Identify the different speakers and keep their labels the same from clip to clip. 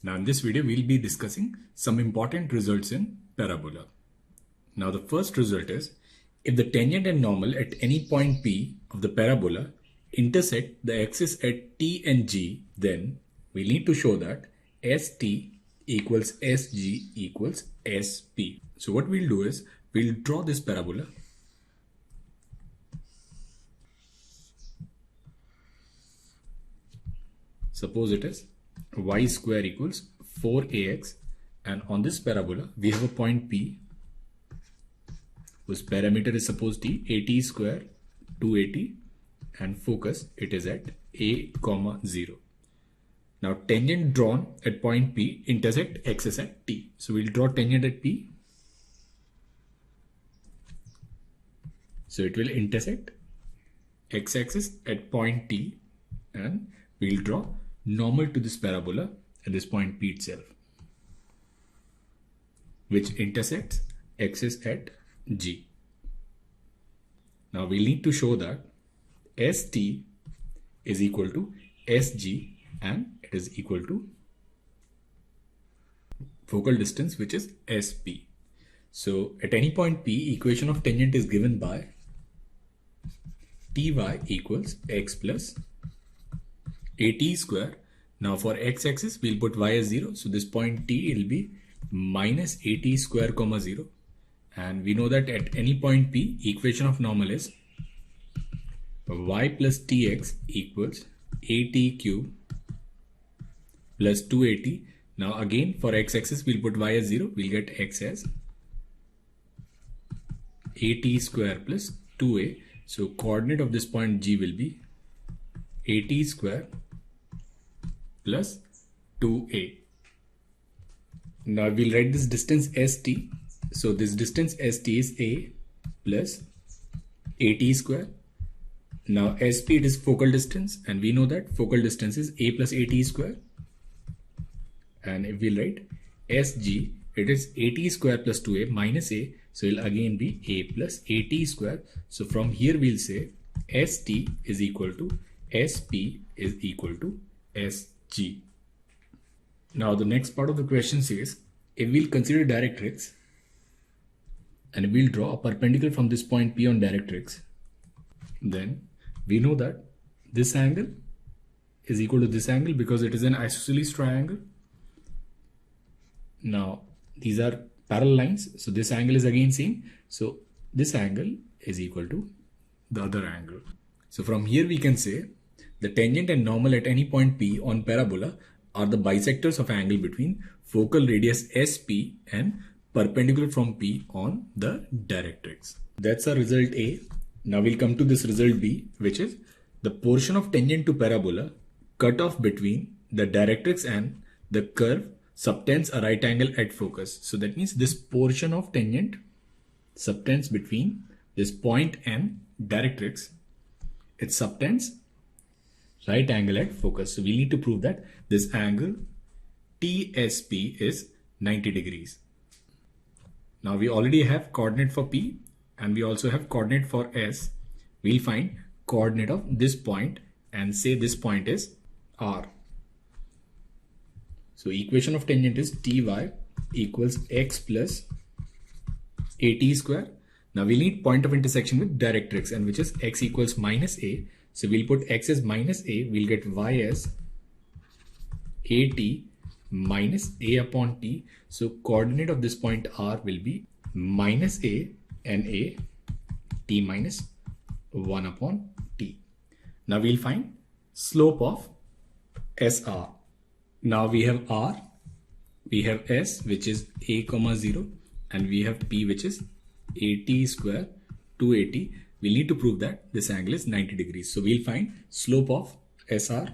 Speaker 1: Now in this video, we'll be discussing some important results in parabola. Now the first result is, if the tangent and normal at any point P of the parabola intersect the axis at T and G, then we need to show that ST equals SG equals SP. So what we'll do is, we'll draw this parabola. Suppose it is y square equals 4ax, and on this parabola we have a point P whose parameter is suppose t, at square 2at, and focus it is at a comma 0. Now tangent drawn at point P intersect axis at T. So we'll draw tangent at P. So it will intersect x-axis at point T, and we'll draw normal to this parabola at this point P itself, which intersects axis at G. Now we need to show that ST is equal to SG and it is equal to focal distance, which is SP. So at any point P, equation of tangent is given by Ty equals x plus at square. Now for x-axis we'll put y as 0, so this point T will be minus at square comma 0, and we know that at any point P, equation of normal is y plus tx equals at cube plus 2at. Now again for x-axis we'll put y as 0, we'll get x as at square plus 2a. So coordinate of this point G will be at square plus 2a. Now we'll write this distance st. So this distance st is a plus at square. Now sp, it is focal distance, and we know that focal distance is a plus at square. And if we write sg, it is at square plus 2a minus a, so it will again be a plus at square. So from here we'll say st is equal to sp is equal to sg. Now the next part of the question says, if we'll consider directrix and we'll draw a perpendicular from this point P on directrix, then we know that this angle is equal to this angle because it is an isosceles triangle. Now these are parallel lines, so this angle is again same, so this angle is equal to the other angle. So from here we can say the tangent and normal at any point P on parabola are the bisectors of angle between focal radius SP and perpendicular from P on the directrix. That's our result A. Now we'll come to this result B, which is the portion of tangent to parabola cut off between the directrix and the curve subtends a right angle at focus. So that means this portion of tangent subtends between this point and directrix, it subtends right angle at focus. So we need to prove that this angle TSP is 90 degrees. Now we already have coordinate for P and we also have coordinate for S. We'll find coordinate of this point and say this point is R. So equation of tangent is Ty equals x plus at square. Now we'll need point of intersection with directrix, and which is x equals minus a. So we'll put x as minus a, we'll get y as at minus a upon t. So coordinate of this point R will be minus a and a, t minus 1 upon t. Now we'll find slope of SR. Now we have R, we have S, which is a comma 0, and we have P, which is at square 2at. We'll need to prove that this angle is 90 degrees. So we'll find slope of SR.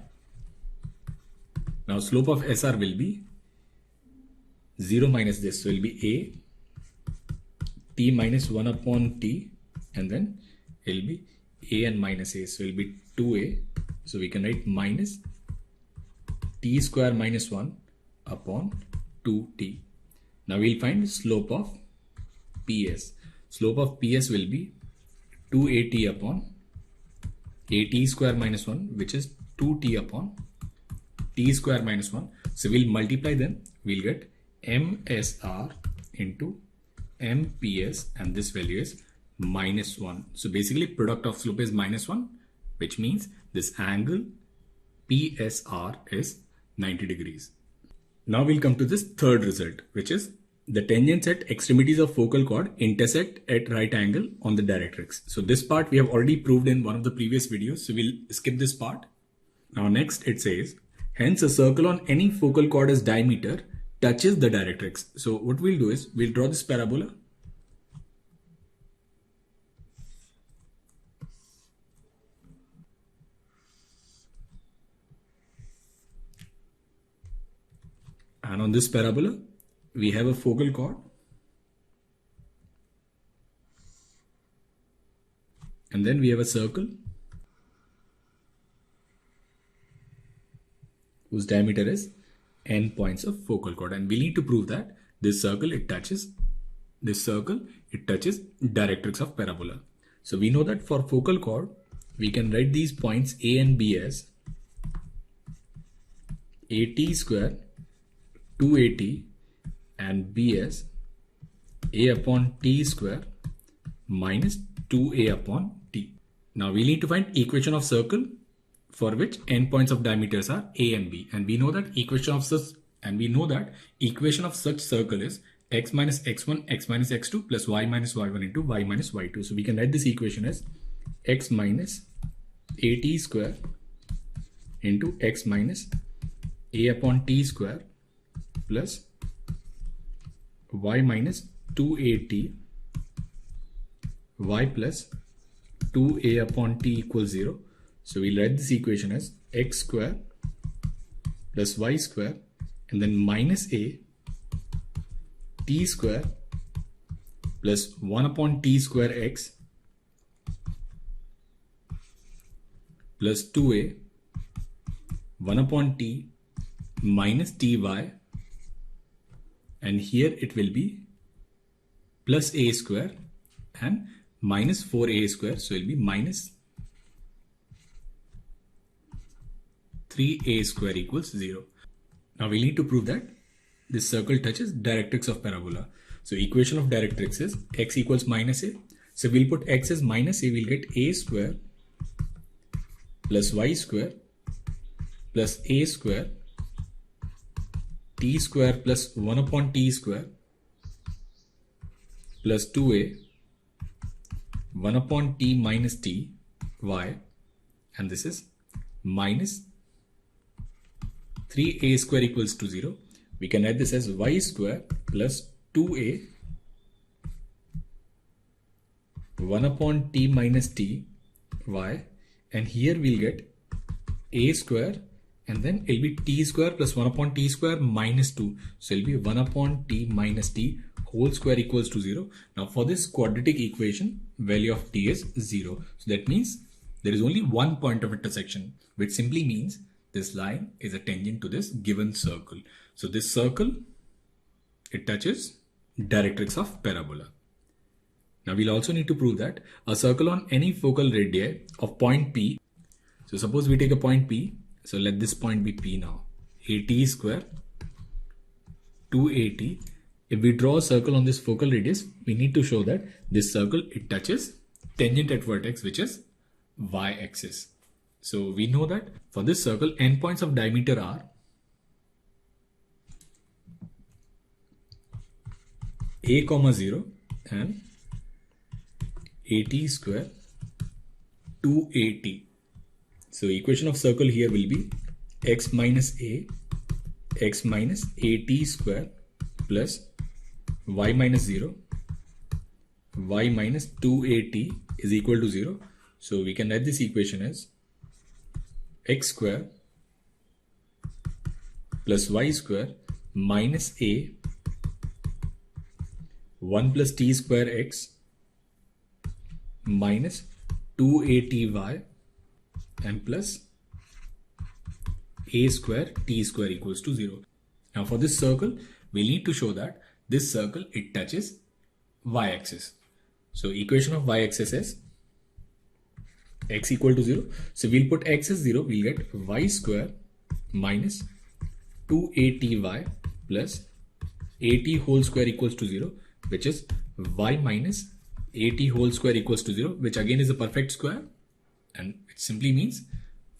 Speaker 1: Now slope of SR will be 0 minus this, so it will be a t minus 1 upon t, and then it will be a and minus a, so it will be 2a. So we can write minus t square minus 1 upon 2t. Now we'll find slope of PS. Slope of PS will be 2at upon at square minus 1, which is 2t upon t square minus 1. So we'll multiply them. We'll get MSR into MPS, and this value is minus 1. So basically product of slope is minus 1, which means this angle PSR is 90 degrees. Now we'll come to this third result, which is the tangents at extremities of focal chord intersect at right angle on the directrix. So this part we have already proved in one of the previous videos, so we'll skip this part. Now next it says, hence a circle on any focal chord's diameter touches the directrix. So what we'll do is, we'll draw this parabola. And on this parabola, we have a focal chord. And then we have a circle whose diameter is n points of focal chord. And we need to prove that this circle, it touches directrix of parabola. So we know that for focal chord, we can write these points A and B as AT square 2AT and B as A upon T square minus 2A upon T. Now we need to find equation of circle for which n points of diameters are A and B, and we know that equation of such circle is x minus x1 x minus x2 plus y minus y1 into y minus y2. So we can write this equation as x minus AT square into x minus A upon T square plus y minus 2AT y plus 2A upon T equals 0. So we'll write this equation as x square plus y square and then minus A T square plus 1 upon T square x plus 2A 1 upon T minus Ty, and here it will be plus A square and minus 4A square, so it will be minus 3A square equals 0. Now we need to prove that this circle touches directrix of parabola. So equation of directrix is x equals minus A. So we'll put x as minus A, we'll get A square plus y square plus A square T square plus 1 upon T square plus 2A 1 upon T minus T y, and this is minus 3A square equals to 0. We can write this as y square plus 2A 1 upon T minus T y, and here we'll get A square and then it'll be T square plus 1 upon T square minus 2. So it'll be 1 upon T minus T whole square equals to 0. Now for this quadratic equation, value of T is 0. So that means there is only one point of intersection, which simply means this line is a tangent to this given circle. So this circle, it touches directrix of parabola. Now we'll also need to prove that a circle on any focal radii of point P. So suppose we take a point P. So let this point be P now. AT square 2AT. If we draw a circle on this focal radius, we need to show that this circle, it touches tangent at vertex, which is y-axis. So we know that for this circle, n points of diameter are A, 0 and AT square 2AT. So equation of circle here will be x minus A, x minus AT square plus y minus 0, y minus 2AT is equal to 0. So we can write this equation as x square plus y square minus A 1 plus T square x minus 2ATY and plus A square T square equals to 0. Now for this circle, we need to show that this circle, it touches y-axis. So equation of y-axis is x equal to 0. So we'll put x as 0, we'll get y square minus 2aty plus at whole square equals to 0, which is y minus at whole square equals to 0, which again is a perfect square, and it simply means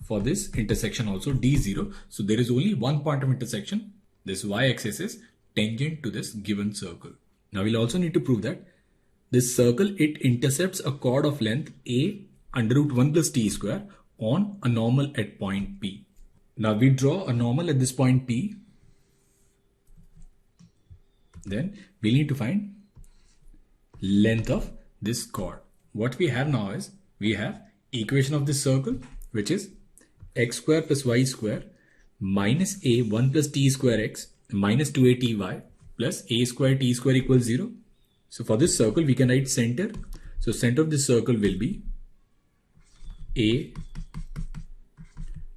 Speaker 1: for this intersection also d0. So there is only one point of intersection. This y-axis is tangent to this given circle. Now we'll also need to prove that this circle, it intercepts a chord of length a under root 1 plus t square on a normal at point P. Now we draw a normal at this point P. Then we need to find length of this chord. What we have now is, we have equation of this circle, which is x square plus y square minus a 1 plus t square x minus 2aty plus a square t square equals 0. So for this circle, we can write center. So center of this circle will be a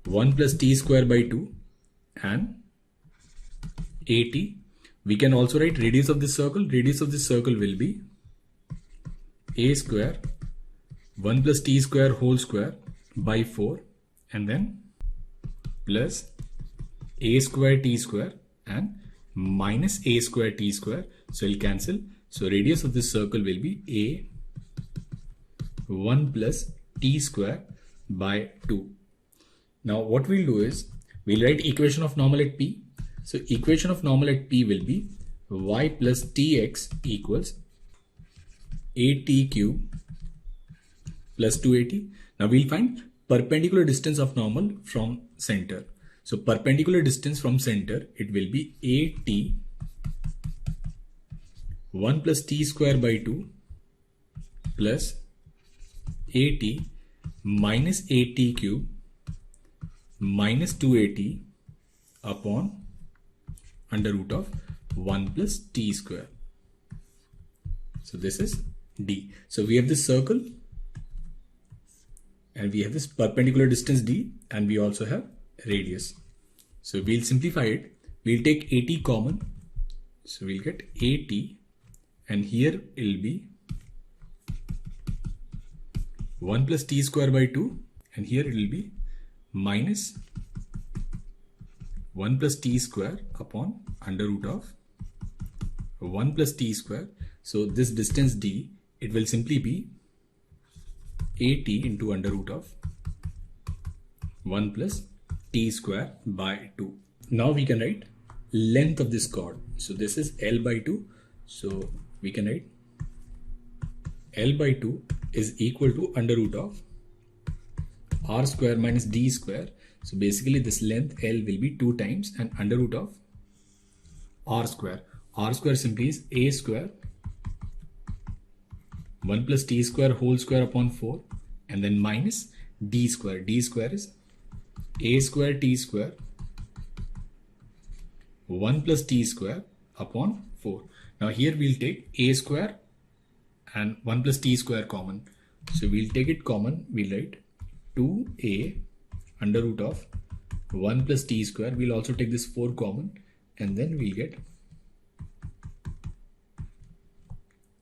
Speaker 1: 1 plus t square by 2 and at. We can also write radius of this circle. Radius of this circle will be a square 1 plus t square whole square by 4 and then plus a square t square and minus a square t square. So it'll cancel. So radius of this circle will be a 1 plus t square by 2. Now what we'll do is, we'll write equation of normal at P. So equation of normal at P will be y plus tx equals at cube plus 2at. Now we'll find perpendicular distance of normal from center. So perpendicular distance from center, it will be at 1 plus t square by 2 plus at minus at cube minus 2at upon under root of 1 plus t square. So this is d. So we have this circle and we have this perpendicular distance d, and we also have radius. So we'll simplify it. We'll take at common. So we'll get at, and here it will be 1 plus t square by 2, and here it will be minus 1 plus t square upon under root of 1 plus t square. So this distance d, it will simply be at into under root of 1 plus t square by 2. Now we can write length of this chord. So this is L by 2. So we can write L by 2 is equal to under root of r square minus d square. So basically this length L will be 2 times and under root of r square. R square simply is a square 1 plus t square whole square upon 4 and then minus d square. D square is a square t square 1 plus t square upon 4. Now here we'll take a square and 1 plus t square common. So we'll take it common. We'll write 2a under root of 1 plus t square. We'll also take this 4 common, and then we'll get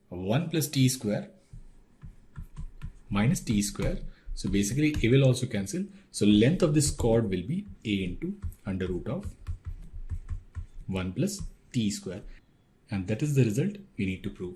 Speaker 1: 1 plus t square minus t square. So basically a will also cancel. So length of this chord will be a into under root of 1 plus t square. And that is the result we need to prove.